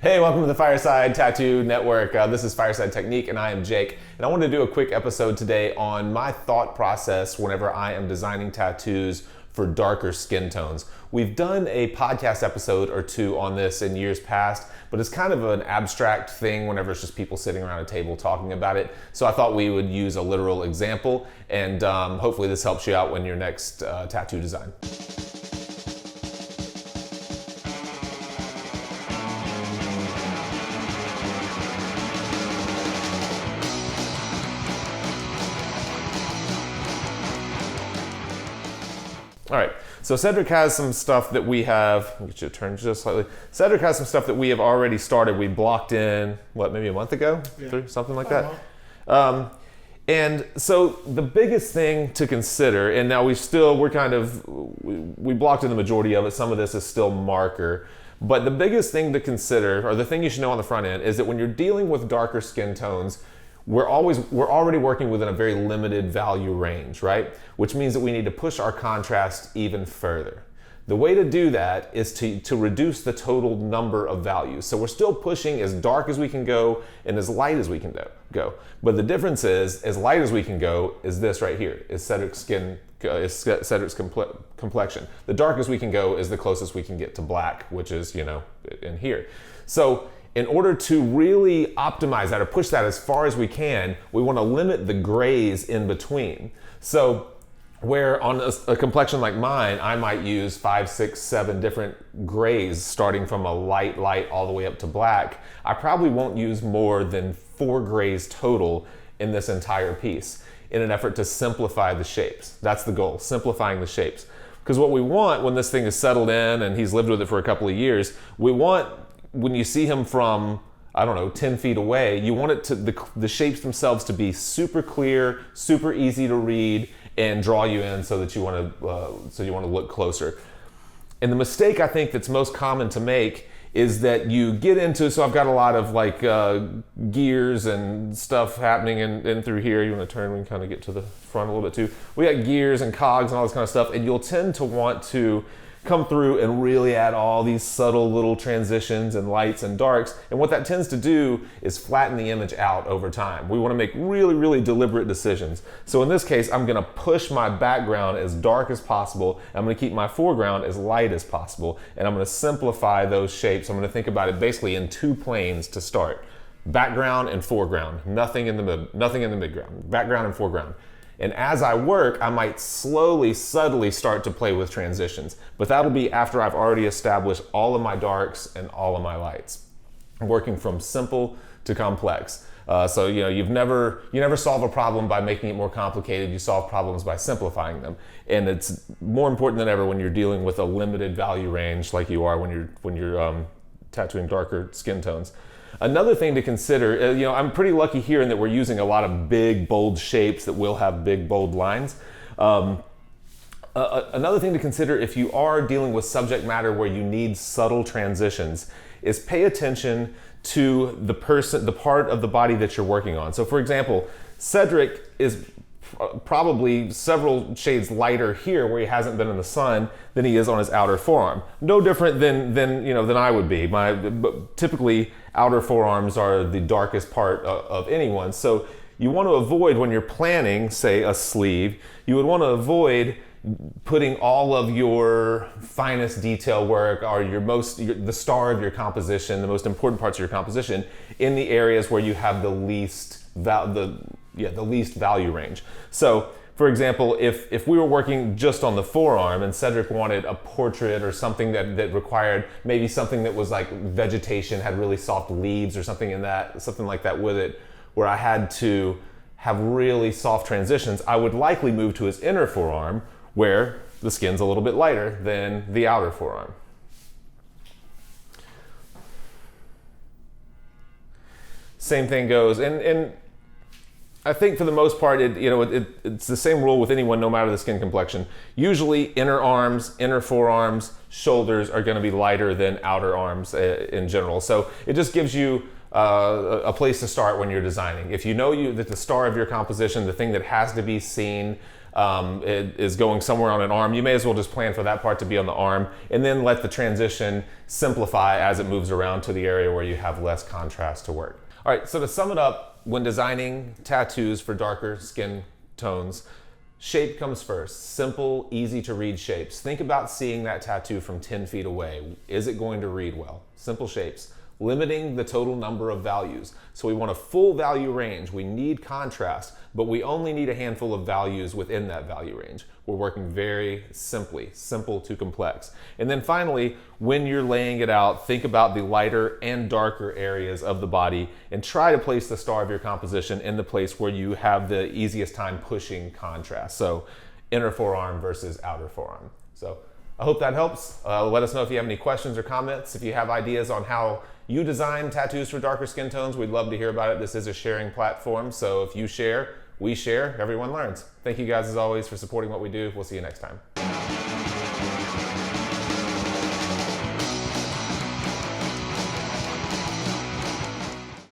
Hey, welcome to the Fireside Tattoo Network. This is Fireside Technique, and I am Jake. And I want to do a quick episode today on my thought process whenever I am designing tattoos for darker skin tones. We've done a podcast episode or two on this in years past, but it's kind of an abstract thing whenever it's just people sitting around a table talking about it. So I thought we would use a literal example, and hopefully this helps you out when your next tattoo design. All right, so Cedric has some stuff that we have, I'll get you to turn just slightly. Cedric has some stuff that we have already started. We blocked in, maybe a month ago? Yeah. Something like that. And so the biggest thing to consider, and now we blocked in the majority of it. Some of this is still marker. But the biggest thing to consider, or the thing you should know on the front end, is that when you're dealing with darker skin tones, we're already working within a very limited value range, right? Which means that we need to push our contrast even further. The way to do that is to reduce the total number of values. So we're still pushing as dark as we can go and as light as we can go. But the difference is, as light as we can go is this right here, is Cedric's complexion. The darkest we can go is the closest we can get to black, which is, in here. So in order to really optimize that or push that as far as we can, we want to limit the grays in between. So where on a complexion like mine, I might use 5, 6, 7 different grays starting from a light all the way up to black, I probably won't use more than 4 grays total in this entire piece in an effort to simplify the shapes. That's the goal, simplifying the shapes. Because what we want when this thing is settled in and he's lived with it for a couple of years, we want, when you see him from, 10 feet away, you want it to the shapes themselves to be super clear, super easy to read, and draw you in so that you want to look closer. And the mistake I think that's most common to make is that you get into, so I've got a lot of gears and stuff happening in through here. You want to turn and kind of get to the front a little bit too. We got gears and cogs and all this kind of stuff, and you'll tend to want to come through and really add all these subtle little transitions and lights and darks. And what that tends to do is flatten the image out over time. We want to make really, really deliberate decisions. So in this case, I'm going to push my background as dark as possible. I'm going to keep my foreground as light as possible. And I'm going to simplify those shapes. I'm going to think about it basically in 2 planes to start. Background and foreground. Nothing in the midground. Background and foreground. And as I work, I might slowly, subtly start to play with transitions. But that'll be after I've already established all of my darks and all of my lights. I'm working from simple to complex. So you never solve a problem by making it more complicated. You solve problems by simplifying them. And it's more important than ever when you're dealing with a limited value range like you are when you're tattooing darker skin tones. Another thing to consider, I'm pretty lucky here in that we're using a lot of big, bold shapes that will have big, bold lines. Another thing to consider if you are dealing with subject matter where you need subtle transitions is pay attention to the part of the body that you're working on. So for example, Cedric is probably several shades lighter here where he hasn't been in the sun than he is on his outer forearm. No different than I would be. Typically outer forearms are the darkest part of anyone. So you want to avoid, when you're planning, say, a sleeve, you would want to avoid putting all of your finest detail work or the star of your composition, the most important parts of your composition, in the areas where you have the least value range. So for example, if we were working just on the forearm and Cedric wanted a portrait or something that required maybe something that was like vegetation, had really soft leaves or something like that with it, where I had to have really soft transitions, I would likely move to his inner forearm where the skin's a little bit lighter than the outer forearm. Same thing goes, and I think for the most part, it's the same rule with anyone, no matter the skin complexion. Usually inner arms, inner forearms, shoulders are going to be lighter than outer arms in general. So it just gives you a place to start when you're designing. If you know that the star of your composition, the thing that has to be seen is going somewhere on an arm, you may as well just plan for that part to be on the arm, and then let the transition simplify as it moves around to the area where you have less contrast to work. All right, so to sum it up, when designing tattoos for darker skin tones, shape comes first. Simple, easy to read shapes. Think about seeing that tattoo from 10 feet away. Is it going to read well? Simple shapes. Limiting the total number of values. So we want a full value range. We need contrast, but we only need a handful of values within that value range. We're working very simply, simple to complex. And then finally, when you're laying it out, think about the lighter and darker areas of the body and try to place the star of your composition in the place where you have the easiest time pushing contrast. So inner forearm versus outer forearm. So I hope that helps. Let us know if you have any questions or comments. If you have ideas on how you design tattoos for darker skin tones, we'd love to hear about it. This is a sharing platform, so if you share, we share, everyone learns. Thank you guys as always for supporting what we do. We'll see you next time.